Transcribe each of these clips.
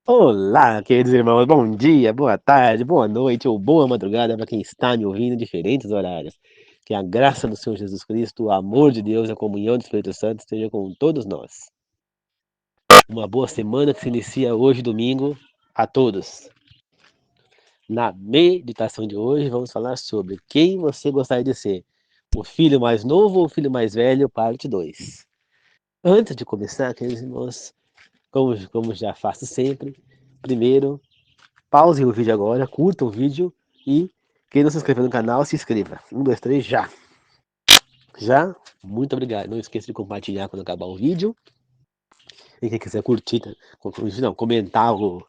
Olá, queridos irmãos, bom dia, boa tarde, boa noite ou boa madrugada para quem está me ouvindo em diferentes horários. Que a graça do Senhor Jesus Cristo, o amor de Deus e a comunhão do Espírito Santo esteja com todos nós. Uma boa semana que se inicia hoje, domingo, a todos. Na meditação de hoje, vamos falar sobre quem você gostaria de ser, o filho mais novo ou o filho mais velho, parte 2. Antes de começar, queridos irmãos, como já faço sempre, primeiro pause o vídeo agora, curta o vídeo e quem não se inscreveu no canal, se inscreva. 1, 2, 3, já! Já? Muito obrigado. Não esqueça de compartilhar quando acabar o vídeo. E quem quiser curtir, não, comentar o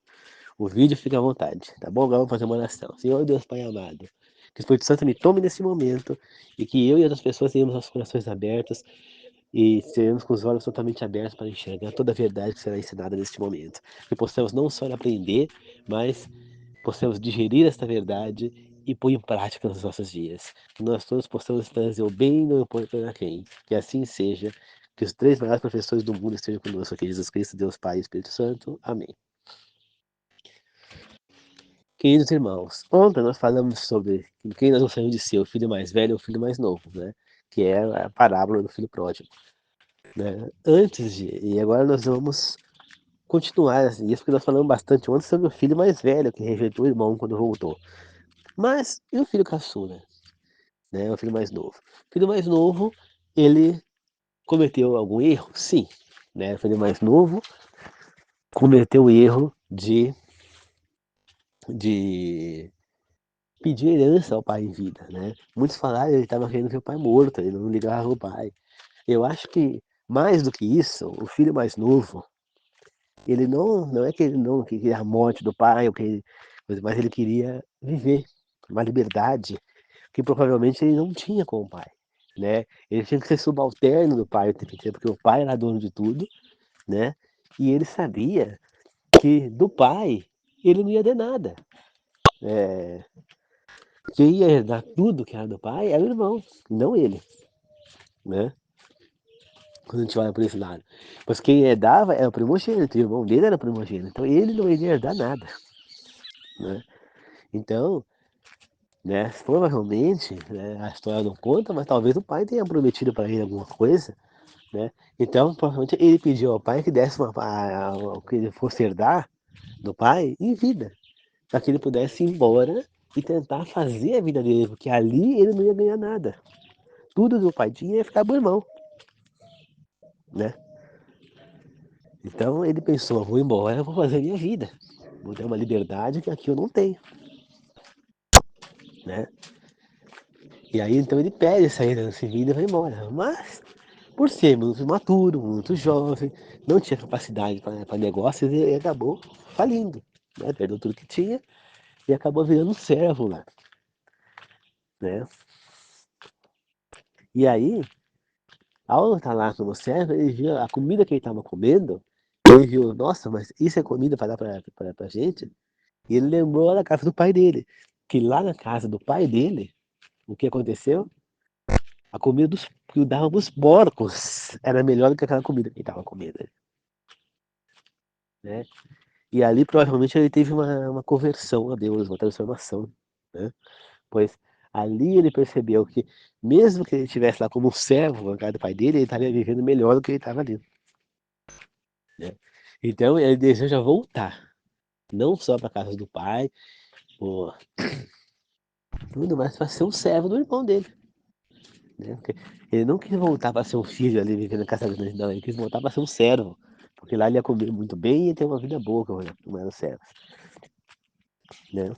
vídeo, fique à vontade. Tá bom? Agora vamos fazer uma oração. Senhor Deus Pai amado, que o Espírito Santo me tome nesse momento e que eu e outras pessoas tenhamos os corações abertos e seremos com os olhos totalmente abertos para enxergar toda a verdade que será ensinada neste momento. Que possamos não só aprender, mas possamos digerir esta verdade e pôr em prática nos nossos dias. Que nós todos possamos trazer o bem, não importa a quem. Que assim seja. Que os três maiores professores do mundo estejam conosco aqui, Jesus Cristo, Deus Pai e Espírito Santo. Amém. Queridos irmãos, ontem nós falamos sobre quem nós gostaríamos de ser, o filho mais velho ou o filho mais novo, né? Que é a parábola do filho pródigo. Né? E agora nós vamos continuar assim, isso porque nós falamos bastante ontem sobre o filho mais velho que rejeitou o irmão quando voltou. Mas e o filho caçula, né? O filho mais novo. O filho mais novo, ele cometeu algum erro? Sim, né? O filho mais novo cometeu o erro de pedir herança ao pai em vida, né? Muitos falaram que ele estava querendo ver o pai morto, ele não ligava ao pai. Eu acho que mais do que isso, o filho mais novo, ele não é que ele não queria a morte do pai, mas ele queria viver uma liberdade que provavelmente ele não tinha com o pai, né? Ele tinha que ser subalterno do pai o tempo inteiro, porque o pai era dono de tudo, né? E ele sabia que do pai ele não ia ter nada. Quem ia herdar tudo que era do pai era o irmão, não ele, né? Quando a gente olha por esse lado. Mas quem herdava era o primogênito, e o irmão dele era o primogênito, então ele não iria herdar nada, né? Então, né, provavelmente, né, a história não conta, mas talvez o pai tenha prometido para ele alguma coisa, né? Então, provavelmente ele pediu ao pai que desse o que ele fosse herdar do pai em vida, para que ele pudesse ir embora e tentar fazer a vida dele, porque ali ele não ia ganhar nada. Tudo que o pai tinha ia ficar pro irmão, né? Então ele pensou, vou embora, vou fazer a minha vida, vou ter uma liberdade que aqui eu não tenho, né? E aí então ele pede essa herança em vida e vai embora. Mas por ser muito imaturo, muito jovem, não tinha capacidade para negócios e acabou falindo, né? Perdeu tudo que tinha e acabou virando um servo lá, né? E aí, ao estar lá como servo, ele viu a comida que ele estava comendo, ele viu, nossa, mas isso é comida para dar para gente? E ele lembrou da casa do pai dele, que lá na casa do pai dele, o que aconteceu? A comida que dava para os porcos era melhor do que aquela comida que ele estava comendo, né? E ali provavelmente ele teve uma conversão a Deus, uma transformação, né? Pois ali ele percebeu que mesmo que ele estivesse lá como um servo na casa do pai dele, ele estaria vivendo melhor do que ele estava ali, né? Então ele deseja voltar, não só para a casa do pai, por tudo, mas para ser um servo do irmão dele, né? Porque ele não quis voltar para ser um filho ali vivendo na casa dele, não, ele quis voltar para ser um servo, porque lá ele ia comer muito bem e ia ter uma vida boa como era o servo, né?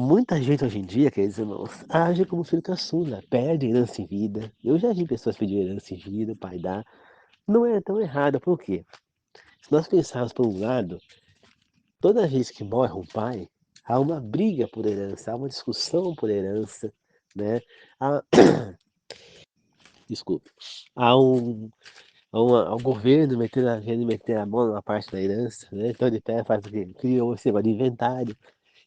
Muita gente hoje em dia, queridos irmãos, age como filho caçula, perde herança em vida. Eu já vi pessoas pedir herança em vida, o pai dá. Não é tão errado, por quê? Se nós pensarmos por um lado, toda vez que morre um pai, há uma briga por herança, há uma discussão por herança, né? Há, desculpe, há um governo querendo meter a mão numa parte da herança, né? Então ele pega, faz o quê? Cria um sistema de inventário.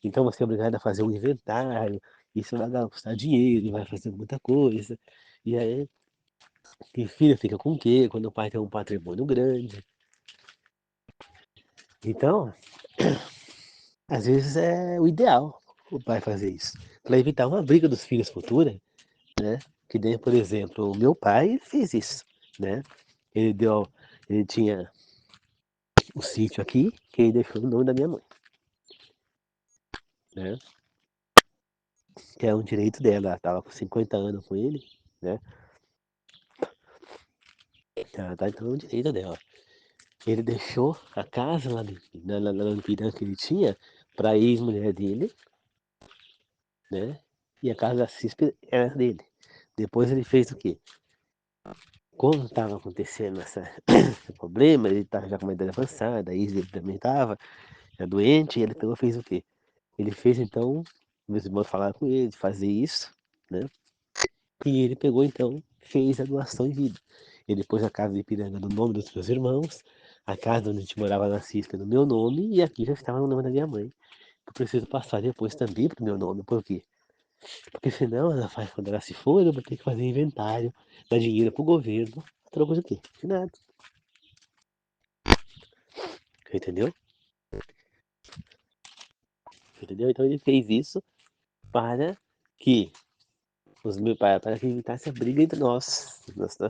Então você é obrigado a fazer um inventário, isso vai gastar dinheiro, vai fazer muita coisa. E aí, que filho fica com o quê? Quando o pai tem um patrimônio grande. Então, às vezes é o ideal o pai fazer isso, para evitar uma briga dos filhos futura, né? Que nem, por exemplo, o meu pai ele fez isso, né? Ele deu, ele tinha o sítio aqui, que ele deixou no nome da minha mãe, né? Que é um direito dela, ela estava com 50 anos com ele, né? Tá, então é um direito dela. Ele deixou a casa lá no Pirã que ele tinha para a ex-mulher dele, né? E a casa da CISP era dele. Depois ele fez o quê? Como estava acontecendo esse problema, ele estava já com uma idade avançada, a ex dele também estava já doente, e ele pegou e fez o quê? Ele fez então, meus irmãos falaram com ele de fazer isso, né? E ele pegou então, fez a doação em vida. Ele pôs a casa de Ipiranga no nome dos meus irmãos, a casa onde a gente morava na CISP no meu nome, e aqui já estava no nome da minha mãe. Eu preciso passar depois também pro meu nome, por quê? Porque senão ela faz, quando ela se for, eu vou ter que fazer inventário, dar dinheiro pro governo, troco de quê? De nada, entendeu? Entendeu? Então ele fez isso para que para que evitasse a briga entre nós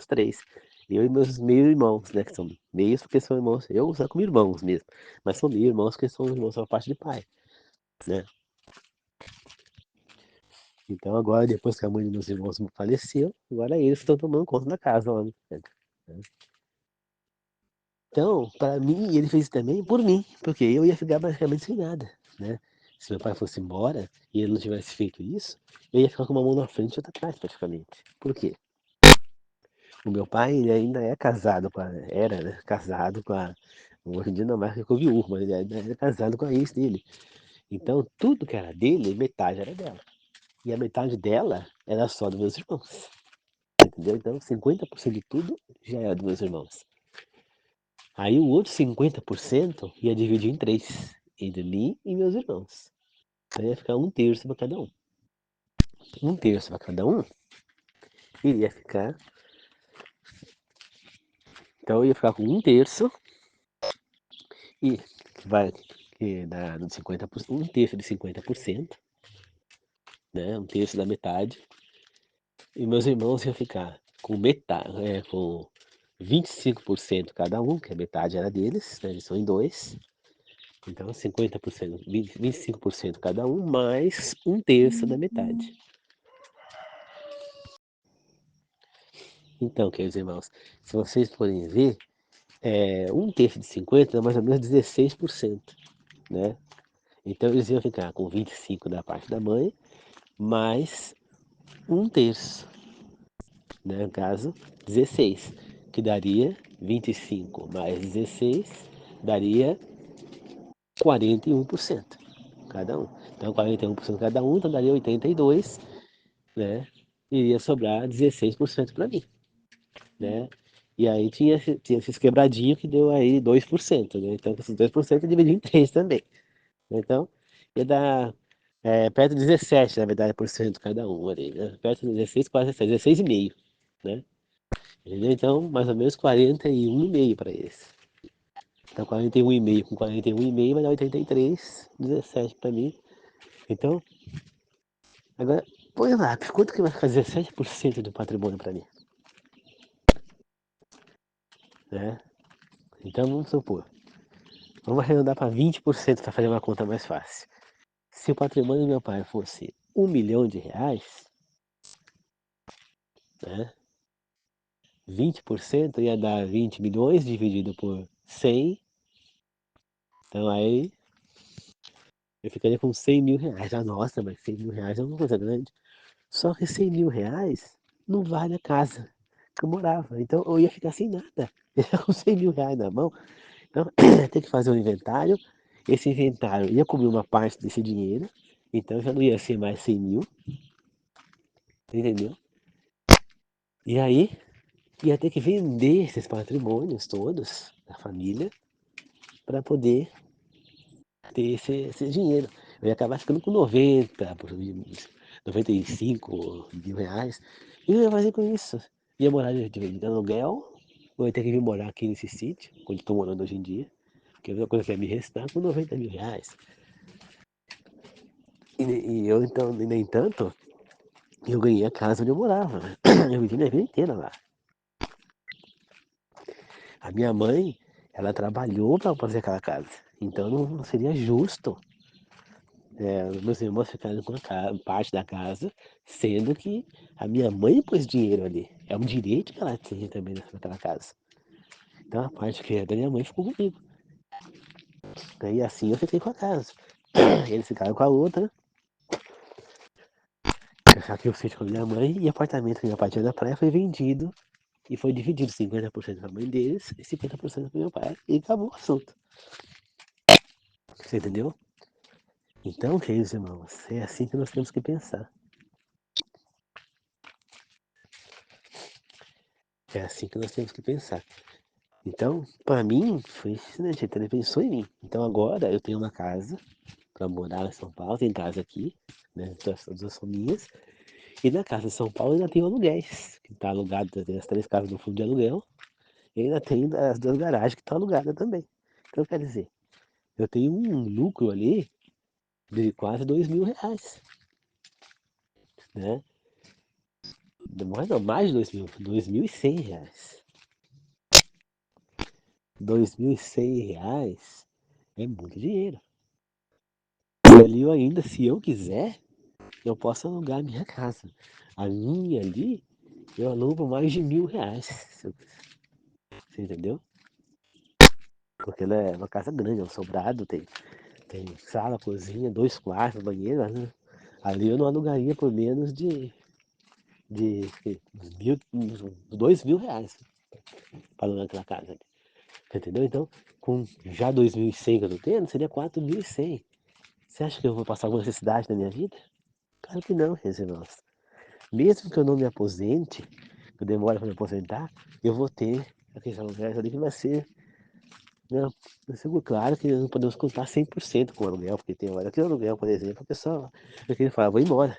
três. Eu e meus meio irmãos, né? Que são meios porque são irmãos. Eu só como irmãos mesmo. Mas são meio irmãos porque são irmãos só parte de pai, né? Então agora, depois que a mãe dos meus irmãos faleceu, agora eles estão tomando conta da casa lá, né? Então, para mim, ele fez isso também por mim, porque eu ia ficar basicamente sem nada, né? Se meu pai fosse embora e ele não tivesse feito isso, eu ia ficar com uma mão na frente e outra atrás, praticamente. Por quê? O meu pai, ele ainda é casado com a, era, né, casado com a, hoje em dia não mais ficou viúvo, mas ele ainda era casado com a ex dele. Então, tudo que era dele, metade era dela. E a metade dela era só dos meus irmãos, entendeu? Então, 50% de tudo já era dos meus irmãos. Aí o outro 50% ia dividir em três, entre mim e meus irmãos. Então ia ficar um terço para cada um. Um terço para cada um iria ficar. Então eu ia ficar com um terço e vai que dá de 50%, um terço de 50%, né? Um terço da metade. E meus irmãos iam ficar com metade, com 25% cada um, que a metade era deles, né? Eles são em dois. Então 50%, 25% cada um, mais um terço da metade. Então, queridos irmãos, se vocês forem ver, um terço de 50 é mais ou menos 16%, né? Então eles iam ficar com 25 da parte da mãe, mais um terço, né? No caso, 16, que daria 25 mais 16, daria 41% cada um. Então 41% cada um, então daria 82, né? Iria sobrar 16% para mim, né? E aí tinha esses quebradinhos que deu aí 2%, né? Então esses 2% eu dividi em 3 também. Então ia dar perto de 17, na verdade, por cento cada um ali, né? Perto de 16, quase 17, 16,5, né? Entendeu? Então, mais ou menos 41,5 para eles. Então 41,5 com 41,5 vai dar 83, 17 para mim. Então, agora, põe lá, quanto que vai ficar 17% do patrimônio para mim? Né? Então vamos supor. Vamos arredondar para 20% para fazer uma conta mais fácil. Se o patrimônio do meu pai fosse R$ 1 milhão, né? 20% ia dar 20 milhões dividido por 100. Então aí eu ficaria com R$ 100 mil. Ah, nossa, mas R$ 100 mil é uma coisa grande. Só que R$ 100 mil não vale a casa que eu morava. Então eu ia ficar sem nada. Eu ia com R$ 100 mil na mão. Então ia ter que fazer um inventário. Esse inventário ia cobrir uma parte desse dinheiro. Então já não ia ser mais 100 mil. Entendeu? E aí ia ter que vender esses patrimônios todos da família para poder ter esse dinheiro. Eu ia acabar ficando com 95 mil reais. E eu ia fazer com isso? Ia morar de aluguel, ou ia ter que vir morar aqui nesse sítio, onde estou morando hoje em dia, porque a única coisa que ia me restar com 90 mil reais. E eu, então, no entanto, eu ganhei a casa onde eu morava, né? Eu vivi minha vida inteira lá. A minha mãe, ela trabalhou para fazer aquela casa. Então não seria justo meus irmãos ficarem com a parte da casa, sendo que a minha mãe pôs dinheiro ali. É um direito que ela tem também naquela casa. Então a parte que é da minha mãe ficou comigo. E assim eu fiquei com a casa. Eles ficaram com a outra. Aqui eu fiz com a minha mãe e o apartamento que meu pai tinha na praia foi vendido e foi dividido 50% para a mãe deles e 50% para meu pai. E acabou o assunto. Você entendeu? Então, queridos irmãos, é assim que nós temos que pensar. É assim que nós temos que pensar. Então, para mim, foi isso, né, gente? Ele pensou em mim. Então, agora eu tenho uma casa para morar em São Paulo, tem casa aqui, né? Todas são minhas. E na casa de São Paulo ainda tem aluguéis, que está alugado, tem as 3 casas no fundo de aluguel. E ainda tem as 2 garagens que estão alugadas também. Então, quer dizer, eu tenho um lucro ali de quase 2 mil reais, né? Mais de 2 mil, 2.100 reais. 2.100 reais é muito dinheiro. E ali eu ainda, se eu quiser, eu posso alugar a minha casa. A minha ali, eu alugo mais de 1.000 reais. Você entendeu? Porque ela é uma casa grande, é um sobrado, tem sala, cozinha, 2 quartos, banheiro, né? Ali eu não alugaria por menos de uns 2.000 reais para alugar aquela casa. Entendeu? Então, com já 2.100 que eu tô tendo, seria 4.100. Você acha que eu vou passar alguma necessidade na minha vida? Claro que não, meus irmãos. Mesmo que eu não me aposente, que eu demore para me aposentar, eu vou ter aqueles aluguéis ali que vai ser, né, claro que não podemos contar 100% com o aluguel, porque tem hora que o aluguel, por exemplo, a pessoa fala, vou embora.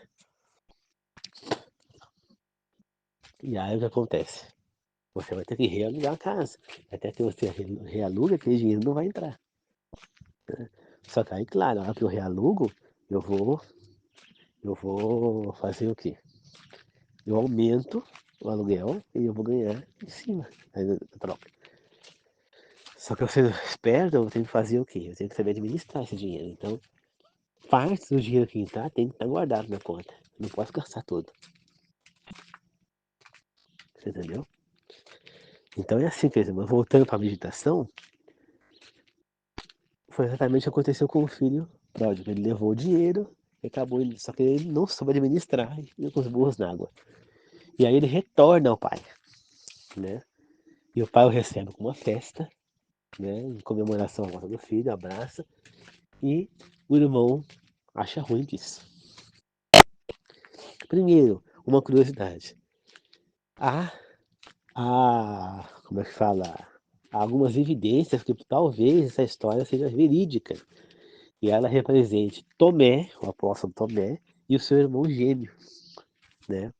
E aí o que acontece? Você vai ter que realugar a casa. Até que você realuga, aquele dinheiro não vai entrar. Né? Só que aí, claro, na hora que eu realugo, eu vou, eu vou fazer o quê? Eu aumento o aluguel e eu vou ganhar em cima da troca. Só que eu sendo esperto, eu tenho que fazer o quê? Eu tenho que saber administrar esse dinheiro. Então, parte do dinheiro que entrar tem que estar guardado na conta. Não posso gastar todo. Você entendeu? Então é assim, quer dizer, mas voltando para a meditação, foi exatamente o que aconteceu com o filho pródigo. Ele levou o dinheiro e acabou, só que ele não soube administrar e com os burros na água. E aí ele retorna ao pai, né? E o pai o recebe com uma festa, né? Em comemoração à volta do filho, abraça. E o irmão acha ruim disso. Primeiro, uma curiosidade. Há, como é que fala? Há algumas evidências que talvez essa história seja verídica. E ela represente Tomé, o apóstolo Tomé, e o seu irmão gêmeo, né?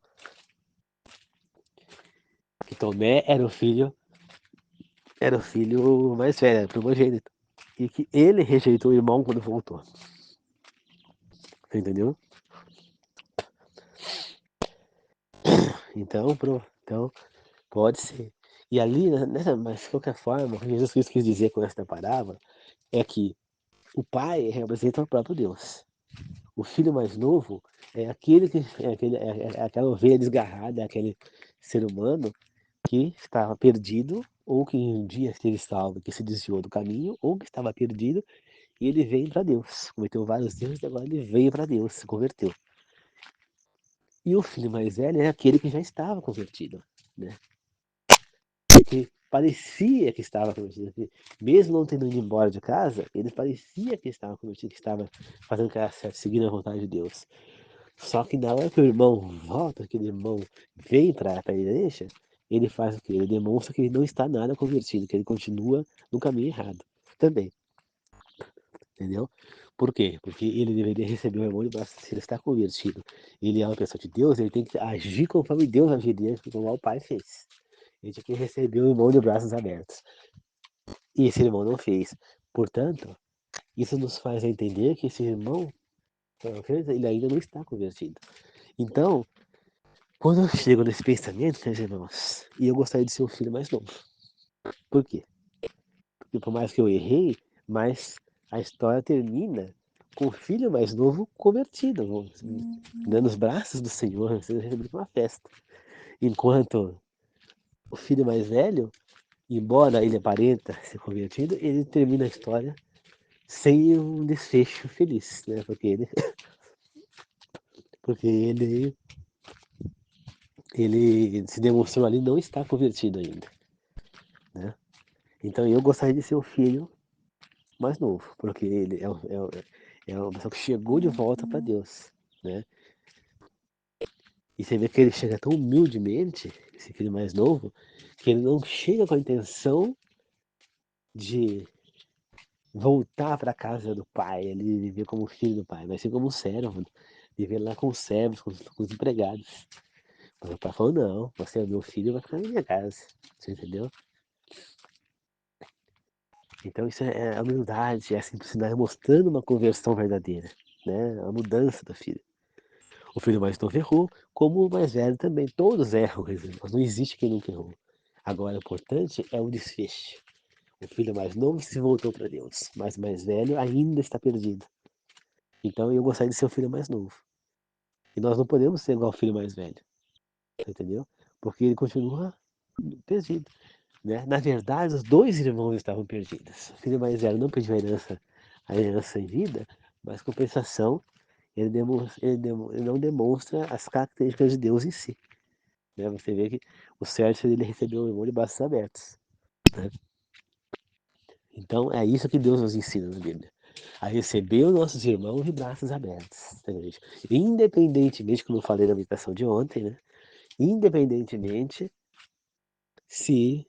Que Tomé era o filho mais velho, era o primogênito. E que ele rejeitou o irmão quando voltou. Você entendeu? Então pode ser. E ali, mas de qualquer forma, o que Jesus Cristo quis dizer com esta parábola é que o pai representa o próprio Deus. O filho mais novo é aquele que é aquela ovelha desgarrada, é aquele ser humano que estava perdido, ou que um dia esteve salvo, que se desviou do caminho, ou que estava perdido, e ele veio para Deus. Cometeu vários erros e agora ele veio para Deus, se converteu. E o filho mais velho é aquele que já estava convertido, né? Que parecia que estava convertido. Mesmo não tendo ido embora de casa, ele parecia que estava convertido, que estava fazendo o que era certo, seguindo a vontade de Deus. Só que na hora que o irmão volta, que o irmão vem para a igreja, ele faz o quê? Ele demonstra que ele não está nada convertido, que ele continua no caminho errado também. Entendeu? Por quê? Porque ele deveria receber o irmão de braços. Se ele está convertido, ele é uma pessoa de Deus, ele tem que agir conforme Deus agiria, como o pai fez. Ele tinha que receber o irmão de braços abertos. E esse irmão não fez. Portanto, isso nos faz entender que esse irmão, ele ainda não está convertido. Então, quando eu chego nesse pensamento, meus irmãos, e eu gostaria de ser o filho mais novo. Por quê? Porque por mais que eu errei, mas a história termina com o filho mais novo convertido, nos braços do Senhor, sendo recebido uma festa. Enquanto o filho mais velho, embora ele aparenta ser convertido, ele termina a história sem um desfecho feliz, né? Porque ele se demonstrou ali não estar convertido ainda, né? Então eu gostaria de ser o filho mais novo, porque ele é uma pessoa que chegou de volta para Deus, né? E você vê que ele chega tão humildemente, esse filho mais novo, que ele não chega com a intenção de voltar para a casa do pai, ele viver como filho do pai, mas sim como um servo, viver lá com os servos, com os empregados. Mas o pai falou, não, você é meu filho, vai ficar na minha casa, você entendeu? Então isso é a humildade, é a simplicidade, mostrando uma conversão verdadeira, né? A mudança do filho. O filho mais novo errou, como o mais velho também. Todos erram, não existe quem nunca errou. Agora, o importante é o desfecho. O filho mais novo se voltou para Deus, mas o mais velho ainda está perdido. Então eu gostaria de ser o filho mais novo. E nós não podemos ser igual ao filho mais velho, entendeu? Porque ele continua perdido. Né? Na verdade, os dois irmãos estavam perdidos. O filho mais velho não pediu a herança em vida, mas compensação, ele não demonstra as características de Deus em si. Né? Você vê que o certo ele recebeu o irmão de braços abertos. Né? Então é isso que Deus nos ensina na Bíblia. A receber os nossos irmãos de braços abertos. Tá, gente? Independentemente, como eu falei na meditação de ontem, né? Independentemente se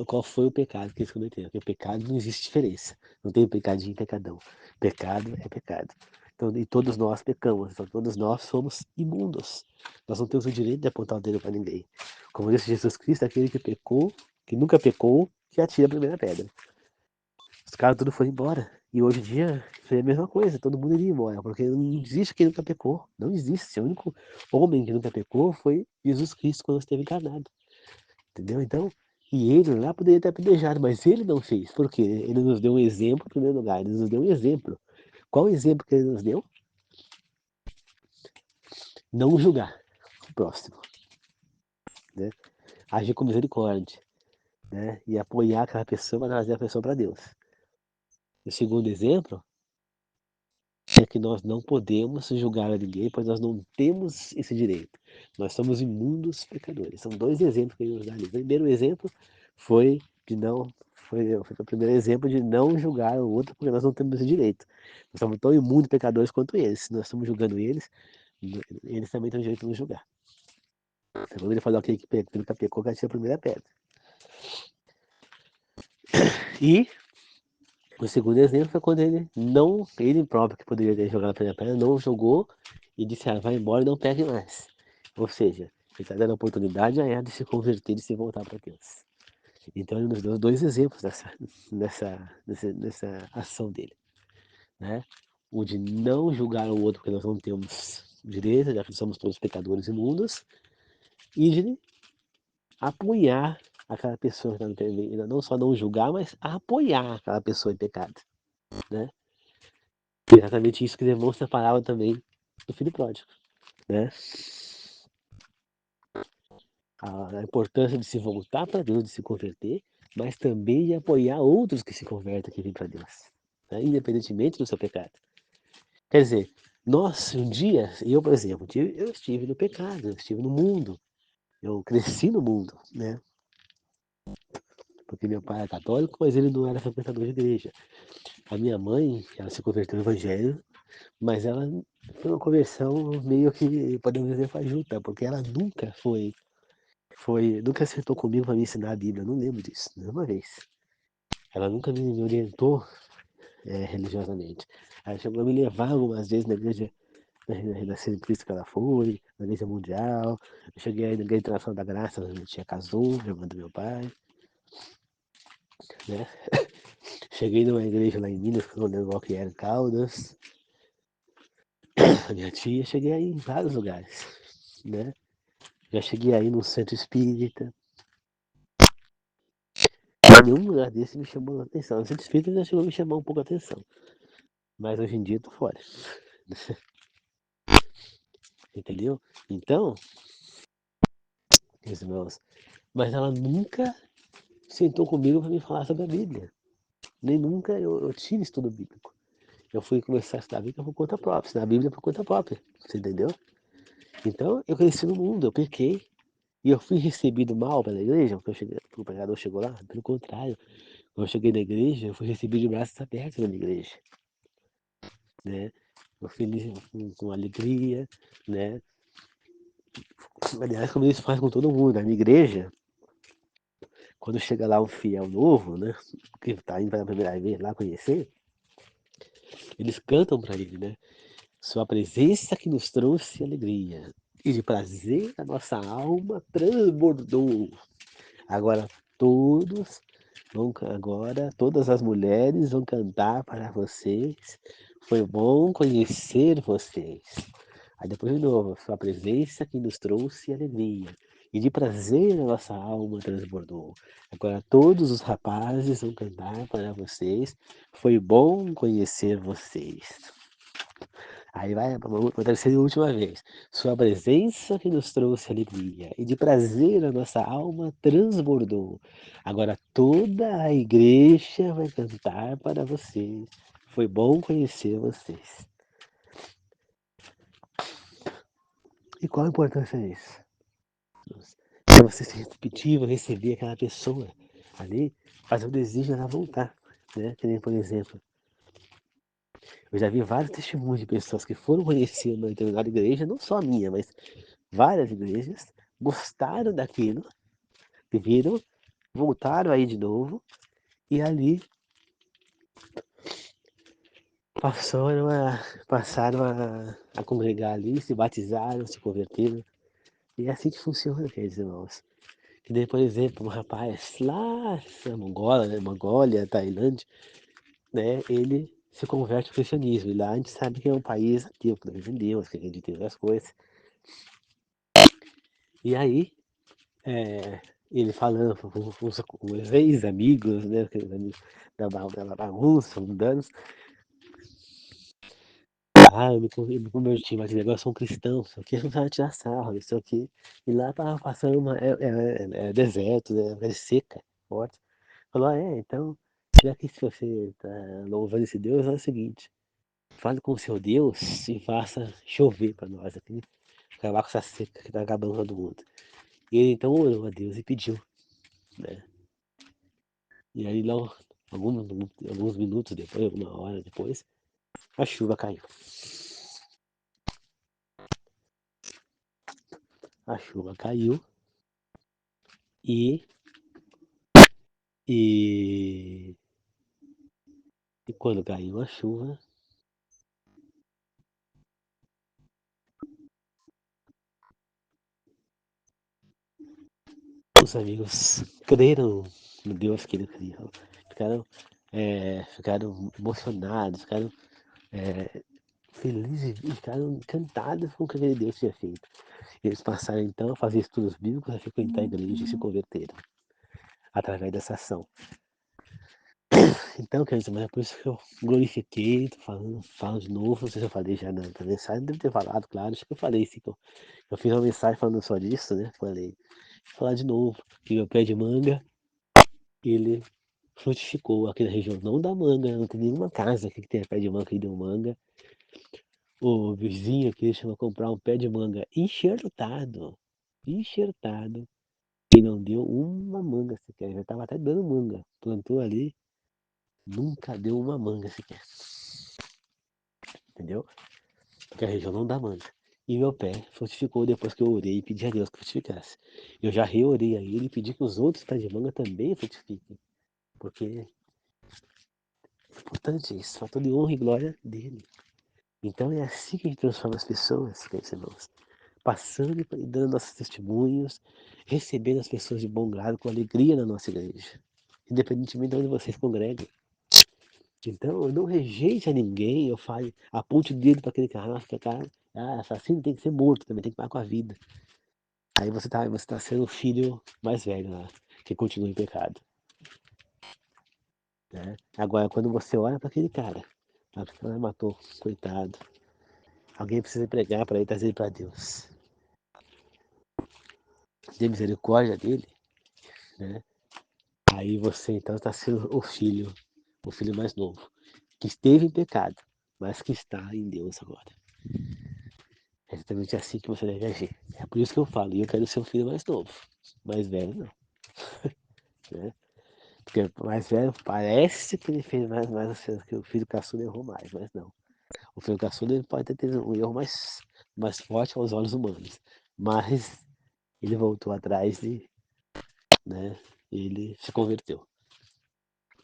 qual foi o pecado que eles cometeram. Porque pecado não existe diferença. Não tem pecadinho e pecadão. Pecado é pecado. Então, e todos nós pecamos. Então, todos nós somos imundos. Nós não temos o direito de apontar o dedo para ninguém. Como disse Jesus Cristo, aquele que pecou, que nunca pecou, que atira a primeira pedra. Os caras tudo foram embora. E hoje em dia foi a mesma coisa. Todo mundo iria embora. Porque não existe quem nunca pecou. Não existe. O único homem que nunca pecou foi Jesus Cristo quando esteve encarnado. Entendeu? Então, e ele lá poderia ter apedrejado, mas ele não fez. Por quê? Ele nos deu um exemplo, em primeiro lugar. Ele nos deu um exemplo. Qual o exemplo que ele nos deu? Não julgar o próximo. Né? Agir com misericórdia. Né? E apoiar aquela pessoa para trazer a pessoa para Deus. O segundo exemplo é que nós não podemos julgar a ninguém, pois nós não temos esse direito. Nós somos imundos pecadores. São dois exemplos que ele nos dá ali. O primeiro exemplo foi de não foi o primeiro exemplo de não julgar o outro, porque nós não temos esse direito. Nós somos tão imundos pecadores quanto eles. Se nós estamos julgando eles, eles também têm o direito de nos julgar. Quando ele falou aquele que nunca pecou, que atira a primeira pedra. E o segundo exemplo foi quando ele próprio, que poderia ter jogado a primeira pedra, não jogou e disse, vai embora e não pegue mais. Ou seja, ele está dando a oportunidade a ela de se converter e se voltar para Deus. Então ele nos deu dois exemplos nessa ação dele. Né? O de não julgar o outro porque nós não temos direito, já que somos todos pecadores imundos, e de apoiar aquela pessoa que está no não só não julgar, mas apoiar aquela pessoa em pecado. Né? É exatamente isso que demonstra a palavra também do filho pródigo. Né? A importância de se voltar para Deus, de se converter, mas também de apoiar outros que se convertem, que vêm para Deus, né? Independentemente do seu pecado. Quer dizer, nós, um dia, eu, por exemplo, eu estive no pecado, eu estive no mundo, eu cresci no mundo, né? Porque meu pai é católico, mas ele não era frequentador de igreja. A minha mãe, ela se converteu no evangelho, mas ela foi uma conversão meio que, podemos dizer, fajuta, porque ela nunca nunca sentou comigo para me ensinar a Bíblia, eu não lembro disso, nenhuma vez. Ela nunca me orientou religiosamente. Ela chegou a me levar algumas vezes na igreja Renascer em Cristo que ela foi, na igreja mundial. Eu cheguei aí na igreja internacional da graça, onde minha tia casou, irmã do meu pai. Né? Cheguei numa igreja lá em Minas, que eu não lembro qual que era, em Caldas. A minha tia, cheguei aí em vários lugares, né? Já cheguei aí no centro espírita. Nenhum lugar desse me chamou a atenção. No centro espírita já chegou a me chamar um pouco a atenção. Mas hoje em dia eu tô fora. Entendeu? Então, meus irmãos, mas ela nunca sentou comigo para me falar sobre a Bíblia. Nem nunca eu tive estudo bíblico. Eu fui começar a estudar a Bíblia por conta própria, estudar a Bíblia por conta própria. Você entendeu? Então, eu cresci no mundo, eu pequei. E eu fui recebido mal pela igreja, porque o pregador chegou lá. Pelo contrário, quando eu cheguei na igreja, eu fui recebido de braços abertos na igreja, né? Eu feliz com alegria, né? Aliás, como eles fazem com todo mundo. Na minha igreja, quando chega lá um fiel novo, né? Que está indo pela primeira vez lá conhecer, eles cantam para ele, né? Sua presença que nos trouxe alegria e de prazer a nossa alma transbordou. Agora todos agora todas as mulheres vão cantar para vocês. Foi bom conhecer vocês. Aí depois de novo, sua presença que nos trouxe alegria. E de prazer a nossa alma transbordou. Agora todos os rapazes vão cantar para vocês. Foi bom conhecer vocês. Aí vai para a terceira e última vez. Sua presença que nos trouxe alegria e de prazer a nossa alma transbordou. Agora toda a igreja vai cantar para vocês. Foi bom conhecer vocês. E qual a importância disso? Para você ser receptivo, receber aquela pessoa ali, fazer o desejo dela voltar. Né? Que nem, por exemplo, eu já vi vários testemunhos de pessoas que foram conhecer uma determinada igreja, não só a minha, mas várias igrejas, gostaram daquilo, viram, voltaram aí de novo, e ali passaram a congregar ali, se batizaram, se converteram. E é assim que funciona, queridos irmãos. Que nem, por exemplo, um rapaz lá na Mongola, né, Mongólia, Tailândia, né, ele se converte ao cristianismo. E lá a gente sabe que é um país ateu, que não acredita em Deus, que acredita em outras coisas. E aí, ele falando com os ex-amigos, né, aqueles amigos da bagunça, mundanos. Ah, eu me converti, mas agora eu sou um cristão, só que não sabe tirar sarro, isso aqui. E lá tava passando deserto, né, é seca, forte. Falou, então, já que se você tá louvando esse Deus, é o seguinte, fale com o seu Deus e faça chover para nós aqui, acabar com essa seca que tá acabando todo mundo. E ele então orou a Deus e pediu, né? E aí, logo, alguns minutos depois, alguma hora depois, a chuva caiu. A chuva caiu e, e, e quando caiu a chuva, os amigos creram no Deus que ele cria. Ficaram emocionados, ficaram felizes e ficaram encantados com o que aquele Deus tinha feito. Eles passaram então a fazer estudos bíblicos, a frequentar a igreja e se converteram através dessa ação. Então, quer dizer, mas é por isso que eu glorifiquei, tô falando, falo de novo, não sei se eu falei já na mensagem, deve ter falado, claro, acho que eu falei sim, que eu fiz uma mensagem falando só disso, né? Falei, vou falar de novo, que meu pé de manga, ele frutificou aqui na região, não da manga, não tem nenhuma casa aqui que tenha pé de manga que deu manga. O vizinho aqui chama comprar um pé de manga enxertado, e não deu uma manga sequer, já tava até dando manga, plantou ali, nunca deu uma manga sequer, entendeu? Porque a região não dá manga. E meu pé frutificou depois que eu orei e pedi a Deus que frutificasse. Eu já reorei a ele e pedi que os outros pés de manga também frutifiquem. Porque é importante isso, fator de honra e glória dele. Então é assim que a gente transforma as pessoas, meus irmãos. Passando e dando nossos testemunhos, recebendo as pessoas de bom grado, com alegria na nossa igreja. Independentemente de onde vocês congreguem. Então, não rejeite a ninguém, eu falo, aponte o dedo para aquele cara, nossa, que cara, assassino tem que ser morto também, tem que parar com a vida. Aí você tá sendo o filho mais velho lá, que continua em pecado. Né? Agora, quando você olha para aquele cara, matou, coitado, alguém precisa pregar para ele, trazer ele para Deus. Ter misericórdia dele, né? Aí você então está sendo o filho mais novo, que esteve em pecado, mas que está em Deus agora. É exatamente assim que você deve agir. É por isso que eu falo, eu quero ser o filho mais novo, mais velho não, né? Porque o mais velho parece que ele fez mais assim, que o filho caçula errou mais, mas não. O filho caçula ele pode ter tido um erro mais forte aos olhos humanos, mas ele voltou atrás e, né, ele se converteu.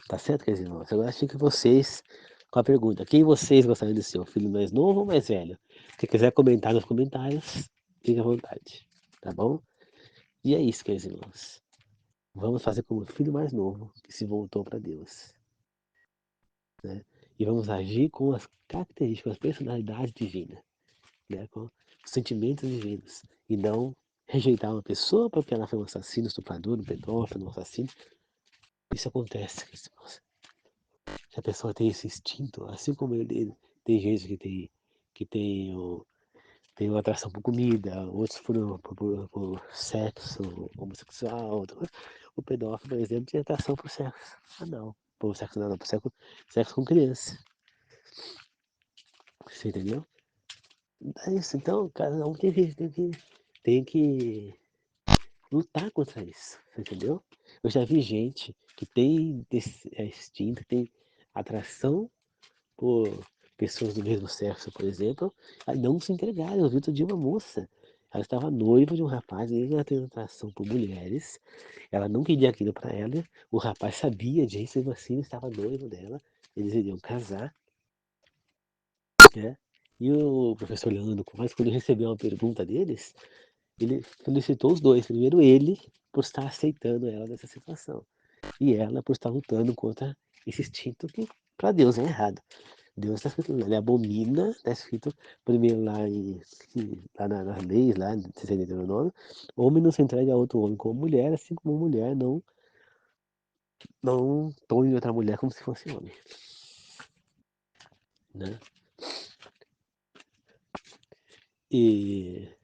Tá certo, queridos irmãos? Agora fica vocês com a pergunta: quem vocês gostariam de ser, o filho mais novo ou mais velho? Se quiser comentar nos comentários, fique à vontade, tá bom? E é isso, queridos irmãos. Vamos fazer como o filho mais novo que se voltou para Deus, né? E vamos agir com as características, com as personalidades divinas, né? Com os sentimentos divinos. E não rejeitar uma pessoa porque ela foi um assassino, estuprador, um pedófilo, um assassino. Isso acontece, queridos irmãos. Se a pessoa tem esse instinto, assim como ele, tem gente que tem uma atração por comida, outros por sexo homossexual, o pedófilo, por exemplo, tem atração por sexo. Ah, não. Por sexo não, por sexo com criança. Você entendeu? É isso, então, cada um tem que lutar contra isso, entendeu? Eu já vi gente que tem esse instinto, tem atração por pessoas do mesmo sexo, por exemplo, a não se entregaram. Eu vi outro dia uma moça, ela estava noiva de um rapaz, e ela tem atração por mulheres, ela não queria aquilo para ela, o rapaz sabia disso, mesmo assim ele estava noivo dela, eles iriam casar, né? E o professor Leandro Comas, quando recebeu uma pergunta deles, ele felicitou os dois. Primeiro ele, por estar aceitando ela nessa situação, e ela por estar lutando contra esse instinto que para Deus é errado. Deus está escrito, ele abomina, está escrito primeiro lá nas leis, lá de Deuteronômio, homem não se entrega a outro homem como mulher, assim como mulher não tome outra mulher como se fosse homem, né? E,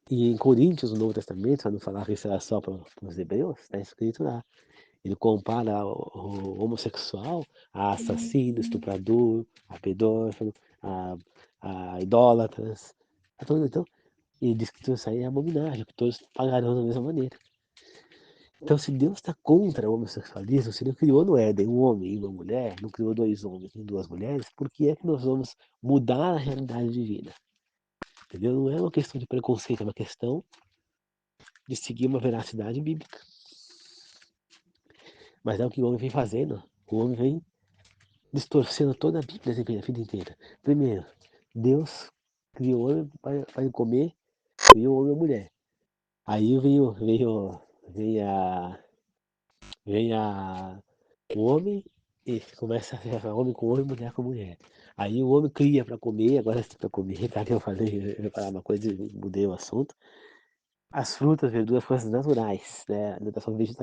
e em Coríntios, no Novo Testamento, para não falar que isso era só para os hebreus, está escrito lá. Ele compara o homossexual a assassino, estuprador, a pedófilo, a idólatras. Então, ele diz que tudo isso aí é abominável, que todos pagarão da mesma maneira. Então, se Deus está contra o homossexualismo, se Ele criou no Éden um homem e uma mulher, não criou dois homens e duas mulheres, por que é que nós vamos mudar a realidade divina? Entendeu? Não é uma questão de preconceito, é uma questão de seguir uma veracidade bíblica. Mas é o que o homem vem fazendo. O homem vem distorcendo toda a Bíblia a vida inteira. Primeiro, Deus criou o homem para comer, criou o homem e a mulher. Aí vem o homem e começa a ser homem com homem, mulher com mulher. Aí o homem cria para comer, agora para comer, tá? Que eu falei, eu ia falar uma coisa e mudei o assunto. As frutas, verduras, coisas naturais, né? Alimentação vegetariana.